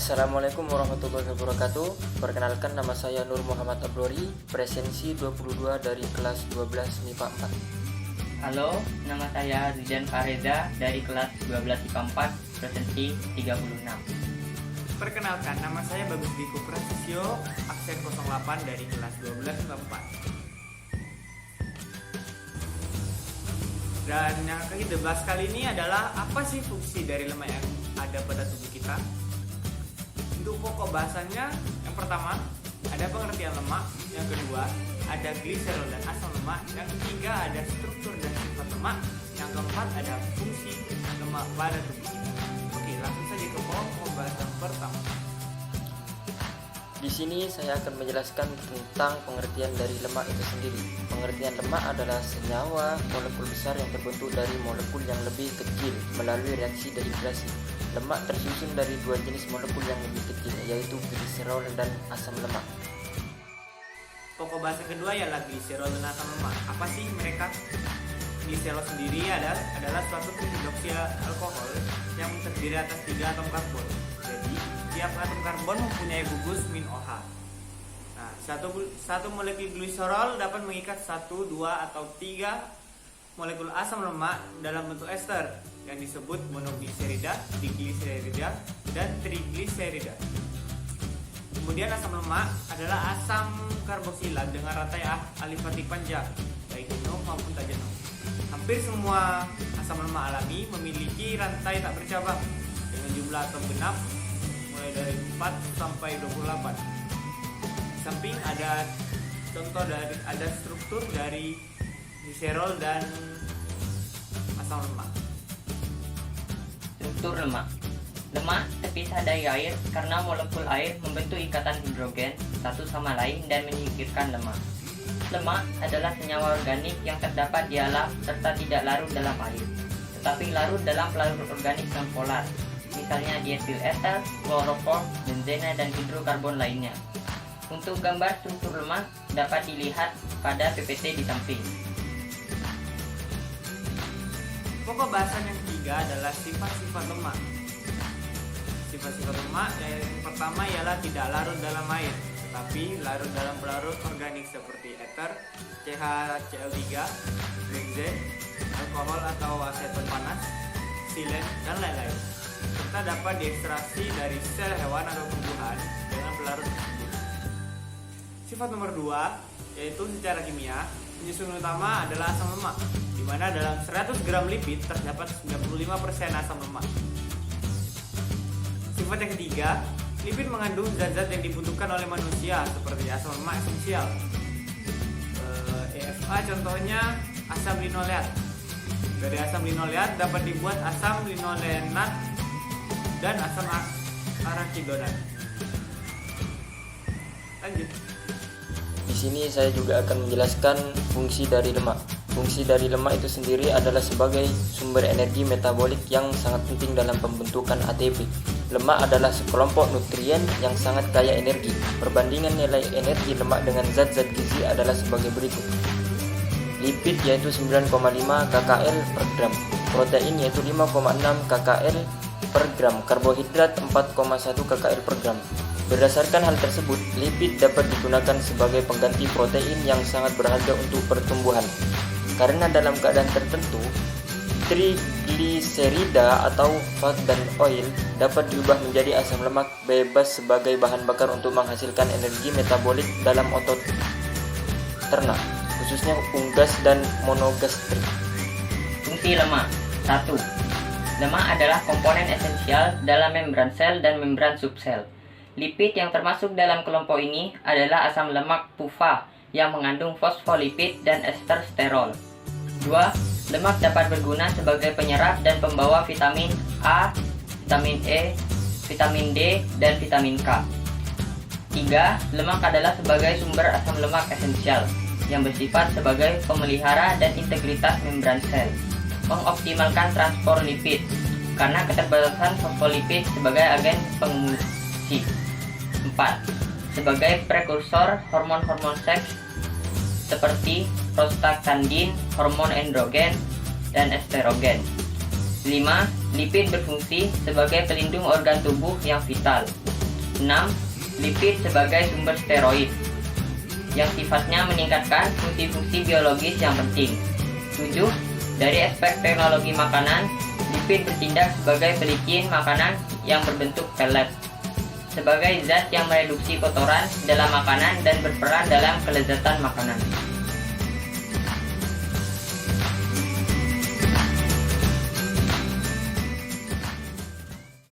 Assalamualaikum warahmatullahi wabarakatuh. Perkenalkan, nama saya Nur Muhammad Abrori, presensi 22 dari kelas 12 MIPA 4. Halo, nama saya Ridan Fareza dari kelas 12 IPA 4, presensi 36. Perkenalkan, nama saya Bagus Diko Prasetyo, absen 08 dari kelas 12 IPA 4. Dan yang kita bahas kali ini adalah apa sih fungsi dari lemak yang ada pada tubuh kita. Untuk pokok bahasannya, yang pertama ada pengertian lemak, yang kedua ada gliserol dan asam lemak, yang ketiga ada struktur dan sifat lemak, yang keempat ada fungsi lemak pada tubuh kita. Oke, langsung saja ke pokok bahasan pertama. Di sini saya akan menjelaskan tentang pengertian dari lemak itu sendiri. Pengertian lemak adalah senyawa molekul besar yang terbentuk dari molekul yang lebih kecil melalui reaksi dehidrasi. Lemak tersusun dari dua jenis molekul yang lebih kecil, yaitu gliserol dan asam lemak. Pokok bahasa kedua ialah gliserol dan asam lemak. Apa sih mereka? Gliserol sendiri adalah suatu hidroksi alkohol yang terdiri atas 3 atom karbon. Jadi, tiap atom karbon mempunyai gugus min OH. Nah, satu molekul gliserol dapat mengikat 1, 2, atau 3 molekul asam lemak dalam bentuk ester yang disebut monogliserida, digliserida, dan trigliserida. Kemudian asam lemak adalah asam karboksilat dengan rantai alifati panjang, baik jenuh maupun tak jenuh. Hampir semua asam lemak alami memiliki rantai tak bercabang dengan jumlah atom genap mulai dari 4 sampai 28. Di samping ada contoh ada struktur dari gliserol dan asam lemak. Struktur lemak. Lemak terpisah dari air karena molekul air membentuk ikatan hidrogen satu sama lain dan menyingkirkan lemak. Lemak adalah senyawa organik yang terdapat di alam serta tidak larut dalam air, tetapi larut dalam pelarut organik non polar, misalnya dietil eter, kloroform, benzena, dan hidrokarbon lainnya. Untuk gambar struktur lemak dapat dilihat pada PPT di samping. Pokok bahasan yang ketiga adalah sifat-sifat lemak. Sifat-sifat lemak yang pertama ialah tidak larut dalam air, tetapi larut dalam pelarut organik seperti eter, CH-Cl3, benzen, alkohol atau aseton panas, silen, dan lain-lain. Serta dapat diekstraksi dari sel hewan atau tumbuhan dengan pelarut tersebut. Sifat nomor 2 yaitu secara kimia, penyusun utama adalah asam lemak, di mana dalam 100 gram lipid terdapat 95% asam lemak. Sifat yang ketiga, lipid mengandung zat-zat yang dibutuhkan oleh manusia seperti asam lemak esensial. EFA contohnya asam linoleat. Dari asam linoleat dapat dibuat asam linolenat dan asam arachidonat. Lanjut. Di sini saya juga akan menjelaskan fungsi dari lemak. Fungsi dari lemak itu sendiri adalah sebagai sumber energi metabolik yang sangat penting dalam pembentukan ATP. Lemak adalah sekelompok nutrien yang sangat kaya energi. Perbandingan nilai energi lemak dengan zat-zat gizi adalah sebagai berikut. Lipid yaitu 9,5 kcal per gram, protein yaitu 5,6 kcal per gram, karbohidrat 4,1 kcal per gram. Berdasarkan hal tersebut, lipid dapat digunakan sebagai pengganti protein yang sangat berharga untuk pertumbuhan. Karena dalam keadaan tertentu, trigliserida atau fat dan oil dapat diubah menjadi asam lemak bebas sebagai bahan bakar untuk menghasilkan energi metabolik dalam otot ternak, khususnya unggas dan monogastrik. Fungsi lemak. 1. Lemak adalah komponen esensial dalam membran sel dan membran subsel. Lipid yang termasuk dalam kelompok ini adalah asam lemak PUFA yang mengandung fosfolipid dan ester sterol. 2. Lemak dapat berguna sebagai penyerap dan pembawa vitamin A, vitamin E, vitamin D, dan vitamin K. 3. Lemak adalah sebagai sumber asam lemak esensial yang bersifat sebagai pemelihara dan integritas membran sel, mengoptimalkan transport lipid karena keterbatasan fosfolipid sebagai agen pengungsi. 4. Sebagai prekursor hormon-hormon seks seperti prostaglandin, hormon androgen, dan estrogen. 5. Lipid berfungsi sebagai pelindung organ tubuh yang vital. 6. Lipid sebagai sumber steroid yang sifatnya meningkatkan fungsi-fungsi biologis yang penting. 7. Dari aspek teknologi makanan, lipid bertindak sebagai pelicin makanan yang berbentuk pelet, sebagai zat yang mereduksi kotoran dalam makanan dan berperan dalam kelezatan makanan.